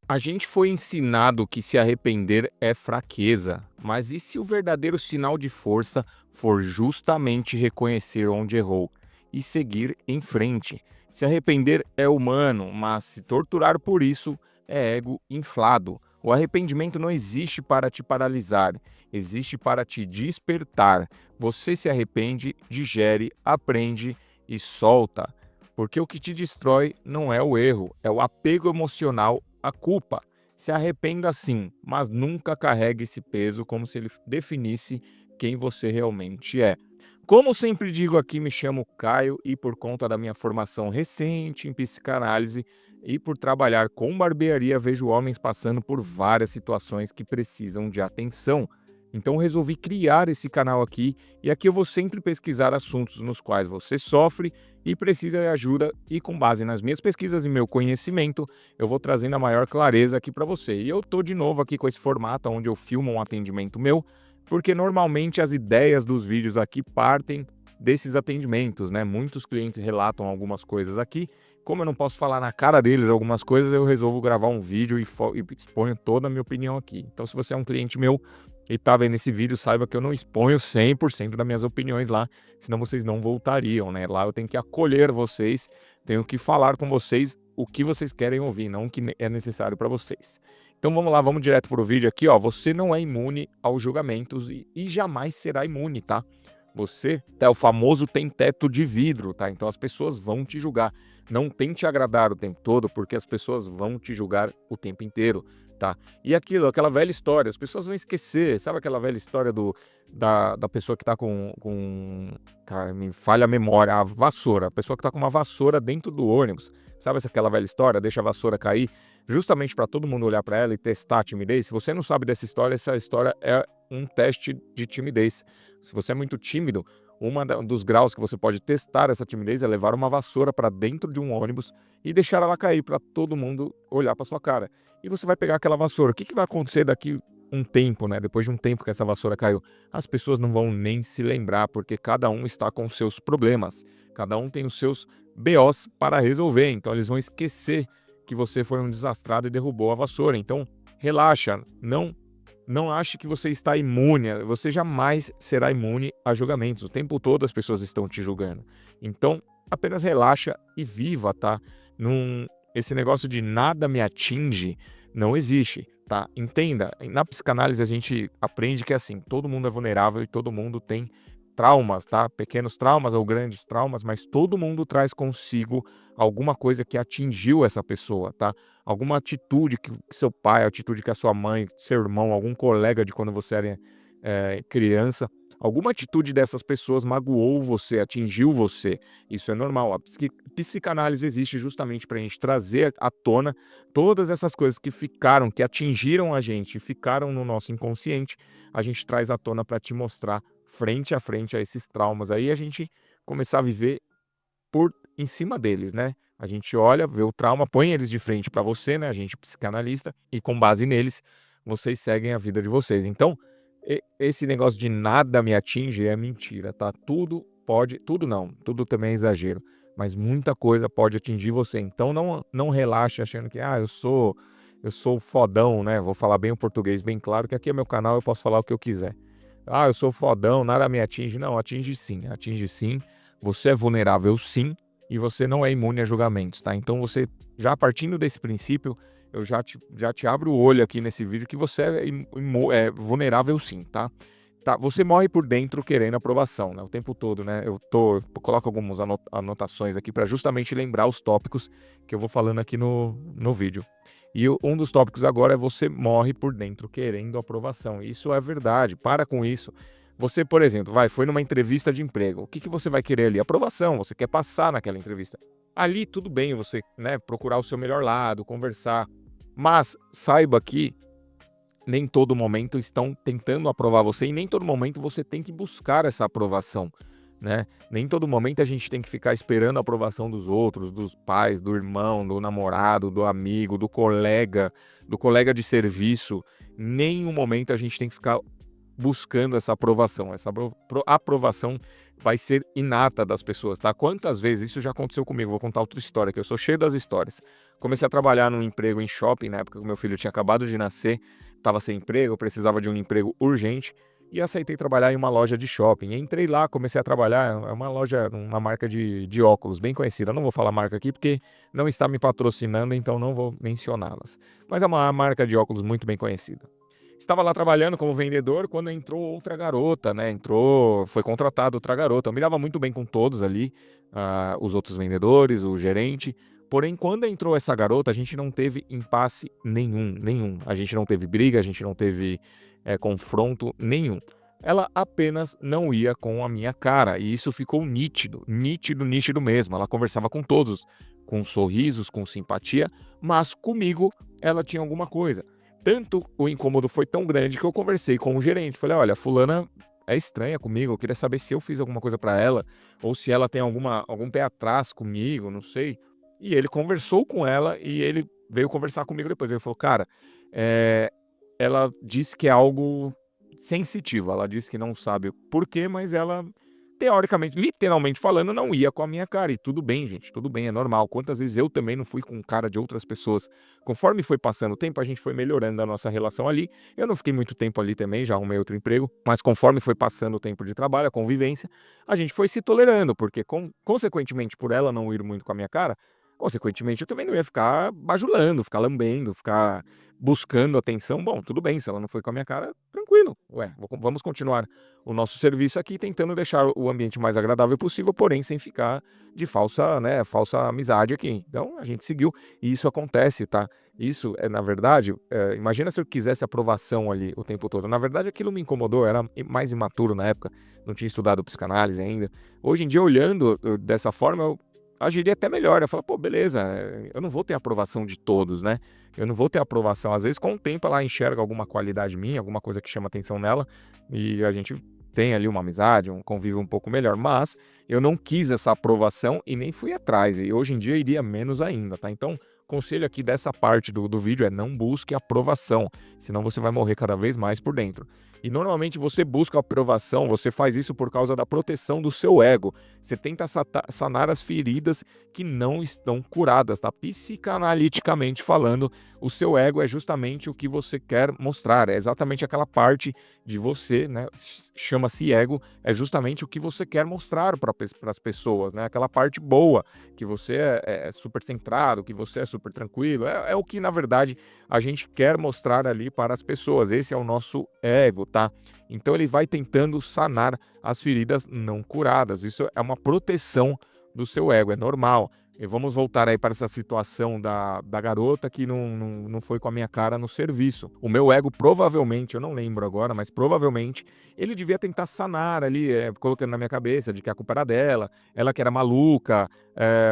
A gente foi ensinado que se arrepender é fraqueza, mas e se o verdadeiro sinal de força for justamente reconhecer onde errou e seguir em frente? Se arrepender é humano, mas se torturar por isso é ego inflado. O arrependimento não existe para te paralisar, existe para te despertar. Você se arrepende, digere, aprende e solta. Porque o que te destrói não é o erro, é o apego emocional à culpa. Se arrependa sim, mas nunca carregue esse peso como se ele definisse quem você realmente é. Como sempre digo aqui, me chamo Caio e por conta da minha formação recente em psicanálise e por trabalhar com barbearia, vejo homens passando por várias situações que precisam de atenção. Então resolvi criar esse canal aqui e aqui eu vou sempre pesquisar assuntos nos quais você sofre e precisa de ajuda e com base nas minhas pesquisas e meu conhecimento, eu vou trazendo a maior clareza aqui para você. E eu tô de novo aqui com esse formato onde eu filmo um atendimento meu, porque normalmente as ideias dos vídeos aqui partem desses atendimentos, né? Muitos clientes relatam algumas coisas aqui. Como eu não posso falar na cara deles algumas coisas, eu resolvo gravar um vídeo e exponho toda a minha opinião aqui. Então, se você é um cliente meu e tá vendo esse vídeo, saiba que eu não exponho 100% das minhas opiniões lá, senão vocês não voltariam, né? Lá eu tenho que acolher vocês, tenho que falar com vocês o que vocês querem ouvir, não o que é necessário para vocês. Então vamos lá, vamos direto pro vídeo aqui, ó. Você não é imune aos julgamentos e jamais será imune, tá? Você é o famoso tem teto de vidro, tá? Então as pessoas vão te julgar. Não tente agradar o tempo todo, porque as pessoas vão te julgar o tempo inteiro, tá? E aquilo, aquela velha história, as pessoas vão esquecer, sabe aquela velha história da pessoa que tá cara, me falha a memória, a vassoura, a pessoa que tá com uma vassoura dentro do ônibus. Sabe aquela velha história, deixa a vassoura cair, justamente para todo mundo olhar para ela e testar a timidez? Se você não sabe dessa história, essa história é um teste de timidez. Se você é muito tímido, dos graus que você pode testar essa timidez é levar uma vassoura para dentro de um ônibus e deixar ela cair para todo mundo olhar para sua cara. E você vai pegar aquela vassoura. O que vai acontecer daqui um tempo, né? Depois de um tempo que essa vassoura caiu, as pessoas não vão nem se lembrar, porque cada um está com seus problemas. Cada um tem os seus BOs para resolver. Então eles vão esquecer que você foi um desastrado e derrubou a vassoura. Então relaxa, não ache que você está imune, você jamais será imune a julgamentos. O tempo todo as pessoas estão te julgando. Então, apenas relaxa e viva, tá? Esse negócio de nada me atinge não existe, tá? Entenda, na psicanálise a gente aprende que assim, todo mundo é vulnerável e todo mundo tem traumas, tá? Pequenos traumas ou grandes traumas, mas todo mundo traz consigo alguma coisa que atingiu essa pessoa, tá? Alguma atitude que seu pai, atitude que a sua mãe, seu irmão, algum colega de quando você era criança, alguma atitude dessas pessoas magoou você, atingiu você. Isso é normal. A psicanálise existe justamente para a gente trazer à tona todas essas coisas que ficaram, que atingiram a gente, ficaram no nosso inconsciente, a gente traz à tona para te mostrar frente a frente a esses traumas. Aí a gente começar a viver por em cima deles, né? A gente olha, vê o trauma, põe eles de frente para você, né? A gente psicanalista, e com base neles, vocês seguem a vida de vocês. Então, esse negócio de nada me atinge é mentira, tá? Tudo não, tudo também é exagero, mas muita coisa pode atingir você. Então não relaxe achando que eu sou fodão, né? Vou falar bem o português bem claro, que aqui é meu canal, eu posso falar o que eu quiser. Ah, eu sou fodão, nada me atinge. Não, atinge sim, atinge sim. Você é vulnerável sim, e você não é imune a julgamentos, tá? Então você, já partindo desse princípio, eu já te abro o olho aqui nesse vídeo que você é vulnerável sim, tá? Tá, você morre por dentro querendo aprovação, né? O tempo todo, né? Eu coloco algumas anotações aqui para justamente lembrar os tópicos que eu vou falando aqui no vídeo. E um dos tópicos agora é você morre por dentro querendo aprovação. Isso é verdade, para com isso. Você, por exemplo, foi numa entrevista de emprego. O que você vai querer ali? Aprovação, você quer passar naquela entrevista. Ali tudo bem você, né, procurar o seu melhor lado, conversar. Mas saiba que nem todo momento estão tentando aprovar você e nem todo momento você tem que buscar essa aprovação, né? Nem todo momento a gente tem que ficar esperando a aprovação dos outros, dos pais, do irmão, do namorado, do amigo, do colega de serviço. Nenhum momento a gente tem que ficar buscando essa aprovação. Essa aprovação vai ser inata das pessoas, tá? Quantas vezes isso já aconteceu comigo? Vou contar outra história, que eu sou cheio das histórias. Comecei a trabalhar num emprego em shopping, na época que meu filho tinha acabado de nascer, estava sem emprego, eu precisava de um emprego urgente e aceitei trabalhar em uma loja de shopping. Entrei lá, comecei a trabalhar, é uma loja, uma marca de óculos bem conhecida. Não vou falar a marca aqui porque não está me patrocinando, então não vou mencioná-las. Mas é uma marca de óculos muito bem conhecida. Estava lá trabalhando como vendedor quando entrou outra garota, né? Foi contratada outra garota. Eu me dava muito bem com todos ali, os outros vendedores, o gerente. Porém, quando entrou essa garota, a gente não teve impasse nenhum. A gente não teve briga, a gente não teve confronto nenhum. Ela apenas não ia com a minha cara e isso ficou nítido mesmo. Ela conversava com todos, com sorrisos, com simpatia, mas comigo ela tinha alguma coisa. Tanto o incômodo foi tão grande que eu conversei com o gerente. Falei, olha, fulana é estranha comigo, eu queria saber se eu fiz alguma coisa pra ela, ou se ela tem algum pé atrás comigo, não sei. E ele conversou com ela e ele veio conversar comigo depois. Ele falou, cara, eh, ela disse que é algo sensitivo, ela disse que não sabe o porquê, mas ela teoricamente, literalmente falando, não ia com a minha cara. E tudo bem, gente, tudo bem, é normal. Quantas vezes eu também não fui com cara de outras pessoas. Conforme foi passando o tempo, a gente foi melhorando a nossa relação ali. Eu não fiquei muito tempo ali também, já arrumei outro emprego. Mas conforme foi passando o tempo de trabalho, a convivência, a gente foi se tolerando. Porque, consequentemente, por ela não ir muito com a minha cara, consequentemente, eu também não ia ficar bajulando, ficar lambendo, ficar buscando atenção. Bom, tudo bem, se ela não foi com a minha cara, tranquilo. Ué, vamos continuar o nosso serviço aqui, tentando deixar o ambiente mais agradável possível, porém sem ficar de falsa amizade aqui. Então a gente seguiu e isso acontece, tá? Isso é, na verdade, imagina se eu quisesse aprovação ali o tempo todo. Na verdade, aquilo me incomodou, eu era mais imaturo na época, não tinha estudado psicanálise ainda. Hoje em dia, olhando dessa forma, eu agiria até melhor. Eu falo, pô, beleza, eu não vou ter aprovação de todos, né? Eu não vou ter aprovação. Às vezes, com o tempo, ela enxerga alguma qualidade minha, alguma coisa que chama atenção nela, e a gente tem ali uma amizade, um convívio um pouco melhor. Mas eu não quis essa aprovação e nem fui atrás. E hoje em dia iria menos ainda, tá? Então, conselho aqui dessa parte do vídeo é não busque aprovação, senão você vai morrer cada vez mais por dentro. E normalmente você busca aprovação, você faz isso por causa da proteção do seu ego. Você tenta sanar as feridas que não estão curadas, tá? Psicanaliticamente falando, o seu ego é justamente o que você quer mostrar, é exatamente aquela parte de você, né? Chama-se ego, é justamente o que você quer mostrar para as pessoas, né? Aquela parte boa, que você é super centrado, que você é super tranquilo, é o que na verdade a gente quer mostrar ali para as pessoas. Esse é o nosso ego, tá? Então ele vai tentando sanar as feridas não curadas. Isso é uma proteção do seu ego, é normal. E vamos voltar aí para essa situação da garota que não foi com a minha cara no serviço. O meu ego provavelmente, eu não lembro agora, mas provavelmente ele devia tentar sanar ali, colocando na minha cabeça de que a culpa era dela, ela que era maluca,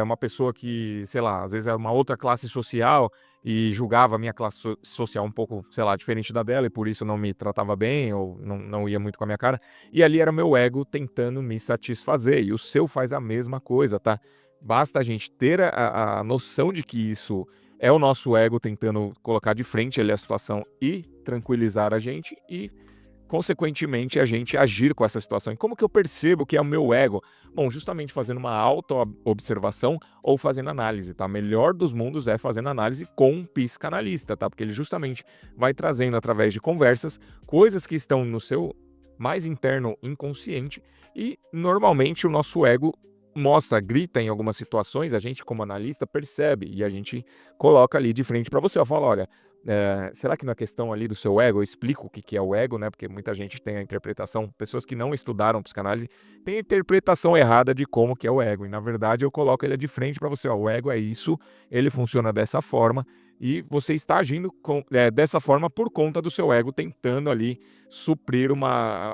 uma pessoa que, sei lá, às vezes era uma outra classe social e julgava a minha classe social um pouco, sei lá, diferente da dela e por isso não me tratava bem ou não ia muito com a minha cara. E ali era meu ego tentando me satisfazer. E o seu faz a mesma coisa, tá? Basta a gente ter a noção de que isso é o nosso ego tentando colocar de frente ali a situação e tranquilizar a gente e, consequentemente, a gente agir com essa situação. E como que eu percebo que é o meu ego? Bom, justamente fazendo uma auto-observação ou fazendo análise, tá? Melhor dos mundos é fazendo análise com um psicanalista, tá? Porque ele justamente vai trazendo através de conversas coisas que estão no seu mais interno inconsciente e, normalmente, o nosso ego grita em algumas situações, a gente como analista percebe e a gente coloca ali de frente para você, ó, fala, olha, será que na questão ali do seu ego, eu explico o que que é o ego, né? Porque muita gente tem a interpretação, pessoas que não estudaram psicanálise, têm a interpretação errada de como que é o ego. E na verdade eu coloco ele de frente para você, ó, o ego é isso, ele funciona dessa forma e você está agindo dessa forma por conta do seu ego tentando ali suprir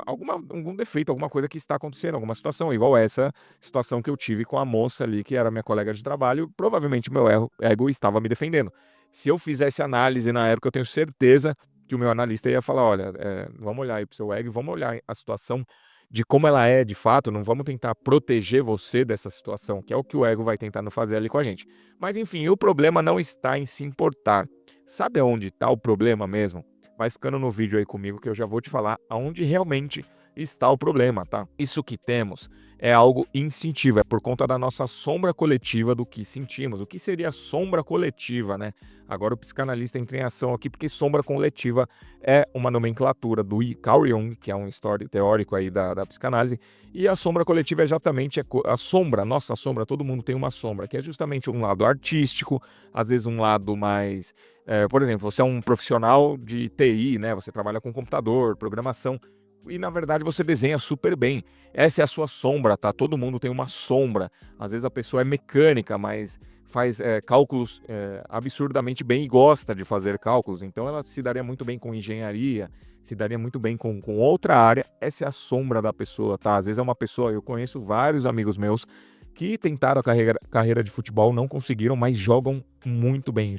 algum defeito, alguma coisa que está acontecendo, alguma situação, igual essa situação que eu tive com a moça ali, que era minha colega de trabalho, provavelmente o meu ego estava me defendendo. Se eu fizesse análise na época, eu tenho certeza que o meu analista ia falar, olha, vamos olhar aí pro seu ego, vamos olhar a situação de como ela é de fato, não vamos tentar proteger você dessa situação, que é o que o ego vai tentando fazer ali com a gente. Mas enfim, o problema não está em se importar. Sabe onde está o problema mesmo? vai ficando no vídeo aí comigo que eu já vou te falar aonde realmente está o problema, tá? Isso que temos é algo instintivo, é por conta da nossa sombra coletiva do que sentimos. O que seria sombra coletiva, né? Agora o psicanalista entra em ação aqui, porque sombra coletiva é uma nomenclatura do Carl Jung, que é um histórico teórico aí da psicanálise, e a sombra coletiva é exatamente a sombra, a nossa sombra, todo mundo tem uma sombra, que é justamente um lado artístico, às vezes um lado mais... por exemplo, você é um profissional de TI, né? Você trabalha com computador, programação, e na verdade você desenha super bem. Essa é a sua sombra, tá? Todo mundo tem uma sombra. Às vezes a pessoa é mecânica, mas faz cálculos absurdamente bem e gosta de fazer cálculos. Então ela se daria muito bem com engenharia, se daria muito bem com outra área. Essa é a sombra da pessoa, tá? Às vezes é uma pessoa, eu conheço vários amigos meus que tentaram a carreira de futebol, não conseguiram, mas jogam muito bem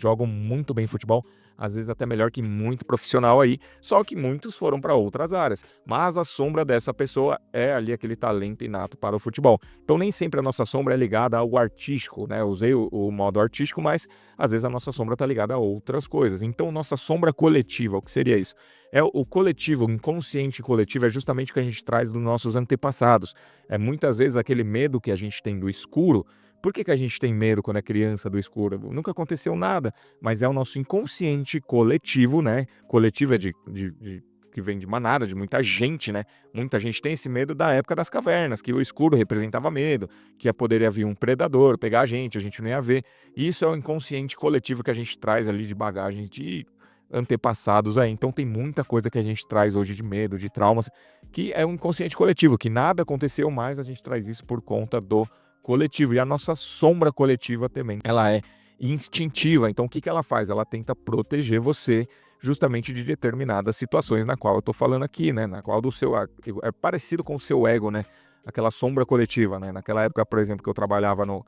futebol, às vezes até melhor que muito profissional aí, só que muitos foram para outras áreas, mas a sombra dessa pessoa é ali aquele talento inato para o futebol. Então nem sempre a nossa sombra é ligada ao artístico, né? Eu usei o modo artístico, mas às vezes a nossa sombra está ligada a outras coisas. Então nossa sombra coletiva, o que seria isso? É o coletivo, o inconsciente coletivo é justamente o que a gente traz dos nossos antepassados. É muitas vezes aquele medo que a gente tem do escuro. Por que a gente tem medo quando é criança do escuro? Nunca aconteceu nada, mas é o nosso inconsciente coletivo, né? Coletivo é que vem de manada, de muita gente, né? Muita gente tem esse medo da época das cavernas, que o escuro representava medo, que poderia vir um predador, pegar a gente não ia ver. E isso é o inconsciente coletivo que a gente traz ali de bagagens de antepassados aí. Então tem muita coisa que a gente traz hoje de medo, de traumas, que é um inconsciente coletivo, que nada aconteceu, mas a gente traz isso por conta do coletivo. E a nossa sombra coletiva também, ela é instintiva. Então o que ela faz? Ela tenta proteger você justamente de determinadas situações na qual eu tô falando aqui, né? Na qual é parecido com o seu ego, né? Aquela sombra coletiva, né? Naquela época, por exemplo, que eu trabalhava no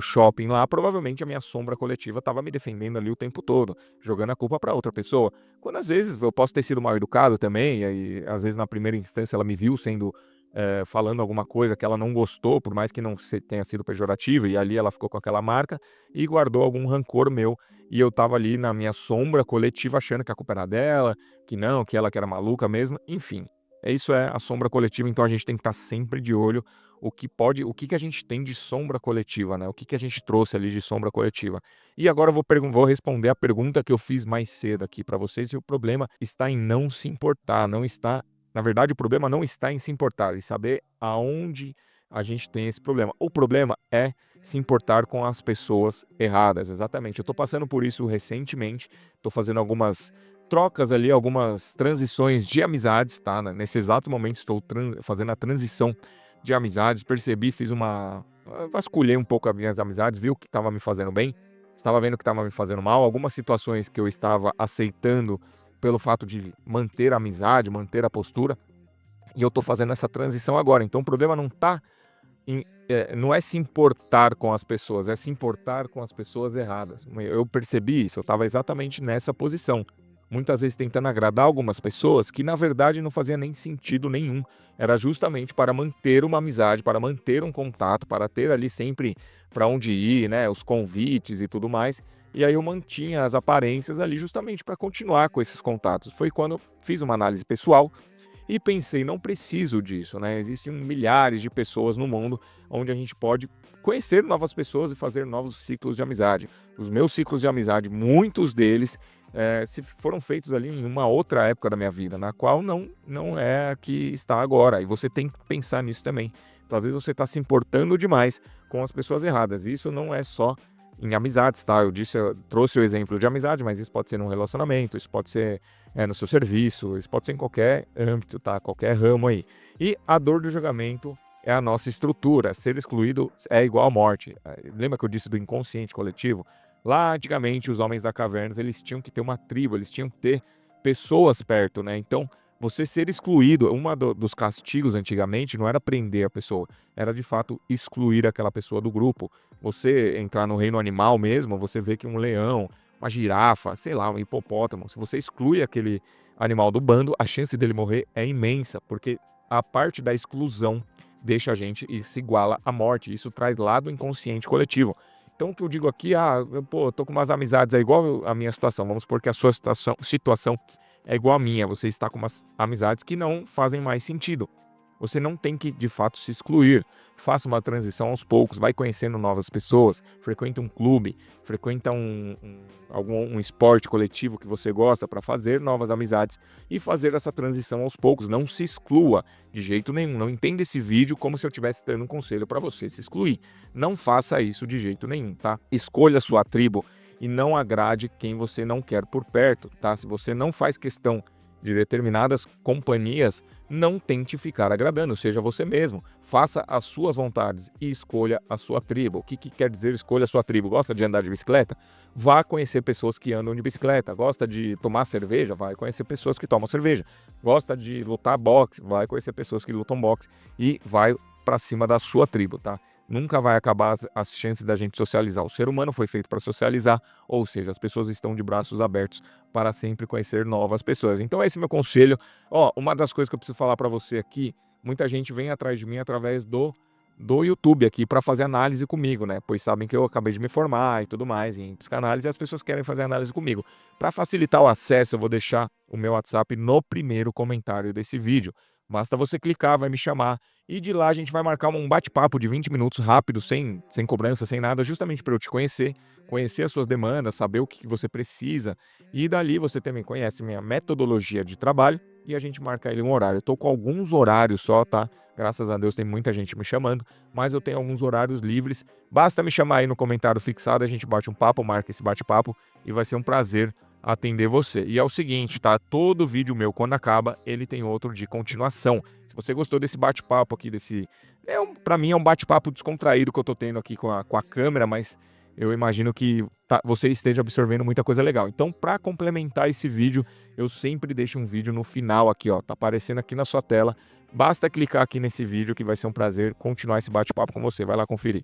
shopping lá, provavelmente a minha sombra coletiva estava me defendendo ali o tempo todo, jogando a culpa para outra pessoa. Quando às vezes eu posso ter sido mal educado também, e aí, às vezes na primeira instância ela me viu sendo falando alguma coisa que ela não gostou, por mais que não tenha sido pejorativa, e ali ela ficou com aquela marca e guardou algum rancor meu. E eu tava ali na minha sombra coletiva achando que a culpa era dela, que não, que ela que era maluca mesmo, enfim. Isso é a sombra coletiva, então a gente tem que estar sempre de olho o que a gente tem de sombra coletiva, né? O que a gente trouxe ali de sombra coletiva. E agora eu vou responder a pergunta que eu fiz mais cedo aqui para vocês, e o problema está em não se importar, não está, na verdade o problema não está em se importar, em saber aonde a gente tem esse problema. O problema é se importar com as pessoas erradas, exatamente. Eu tô passando por isso recentemente, tô fazendo algumas trocas ali, algumas transições de amizades, tá? Nesse exato momento estou fazendo a transição de amizades, percebi, vasculhei um pouco as minhas amizades, vi o que estava me fazendo bem, estava vendo o que estava me fazendo mal, algumas situações que eu estava aceitando pelo fato de manter a amizade, manter a postura, e eu tô fazendo essa transição agora. Então o problema não é se importar com as pessoas, é se importar com as pessoas erradas. Eu percebi isso, eu estava exatamente nessa posição. Muitas vezes tentando agradar algumas pessoas que na verdade não fazia nem sentido nenhum. Era justamente para manter uma amizade, para manter um contato, para ter ali sempre para onde ir, né, os convites e tudo mais. E aí eu mantinha as aparências ali justamente para continuar com esses contatos. Foi quando eu fiz uma análise pessoal e pensei, não preciso disso, né? Existem milhares de pessoas no mundo onde a gente pode conhecer novas pessoas e fazer novos ciclos de amizade. Os meus ciclos de amizade, muitos deles se foram feitos ali em uma outra época da minha vida, na qual não é a que está agora. E você tem que pensar nisso também. Então, às vezes você está se importando demais com as pessoas erradas. Isso não é só em amizades, tá? Eu trouxe o exemplo de amizade, mas isso pode ser num relacionamento, isso pode ser no seu serviço, isso pode ser em qualquer âmbito, tá? Qualquer ramo aí. E a dor do julgamento é a nossa estrutura. Ser excluído é igual à morte. Lembra que eu disse do inconsciente coletivo? Lá, antigamente, os homens da caverna, eles tinham que ter uma tribo, eles tinham que ter pessoas perto, né? Então, você ser excluído, dos castigos antigamente não era prender a pessoa, era de fato excluir aquela pessoa do grupo. Você entrar no reino animal mesmo, você vê que um leão, uma girafa, sei lá, um hipopótamo, se você exclui aquele animal do bando, a chance dele morrer é imensa, porque a parte da exclusão deixa a gente e se iguala à morte. Isso traz lá do inconsciente coletivo. Então o que eu digo aqui, eu tô com umas amizades, é igual a minha situação, vamos supor que a sua situação é igual a minha, você está com umas amizades que não fazem mais sentido. Você não tem que, de fato, se excluir. Faça uma transição aos poucos, vai conhecendo novas pessoas, frequenta um clube, frequenta um esporte coletivo que você gosta para fazer novas amizades e fazer essa transição aos poucos. Não se exclua de jeito nenhum. Não entenda esse vídeo como se eu estivesse dando um conselho para você se excluir. Não faça isso de jeito nenhum, tá? Escolha a sua tribo e não agrade quem você não quer por perto, tá? Se você não faz questão de determinadas companhias, não tente ficar agradando, seja você mesmo. Faça as suas vontades e escolha a sua tribo. O que quer dizer escolha a sua tribo? Gosta de andar de bicicleta? Vá conhecer pessoas que andam de bicicleta. Gosta de tomar cerveja? Vai conhecer pessoas que tomam cerveja. Gosta de lutar boxe? Vai conhecer pessoas que lutam boxe. E vai para cima da sua tribo, tá? Nunca vai acabar as chances da gente socializar. O ser humano foi feito para socializar, ou seja, as pessoas estão de braços abertos para sempre conhecer novas pessoas. Então esse é meu conselho. Ó, uma das coisas que eu preciso falar para você aqui, muita gente vem atrás de mim através do YouTube aqui para fazer análise comigo, né? Pois sabem que eu acabei de me formar e tudo mais em psicanálise e as pessoas querem fazer análise comigo. Para facilitar o acesso, eu vou deixar o meu WhatsApp no primeiro comentário desse vídeo. Basta você clicar, vai me chamar e de lá a gente vai marcar um bate-papo de 20 minutos rápido, sem cobrança, sem nada, justamente para eu te conhecer, conhecer as suas demandas, saber o que você precisa e dali você também conhece minha metodologia de trabalho e a gente marca ele um horário. Eu tô com alguns horários só, tá? Graças a Deus tem muita gente me chamando, mas eu tenho alguns horários livres. Basta me chamar aí no comentário fixado, a gente bate um papo, marca esse bate-papo e vai ser um prazer atender você. E é o seguinte, tá? Todo vídeo meu, quando acaba, ele tem outro de continuação. Se você gostou desse bate-papo aqui, pra mim é um bate-papo descontraído que eu tô tendo aqui com a câmera, mas eu imagino que você esteja absorvendo muita coisa legal. Então, para complementar esse vídeo, eu sempre deixo um vídeo no final aqui, ó. Tá aparecendo aqui na sua tela. Basta clicar aqui nesse vídeo que vai ser um prazer continuar esse bate-papo com você. Vai lá conferir.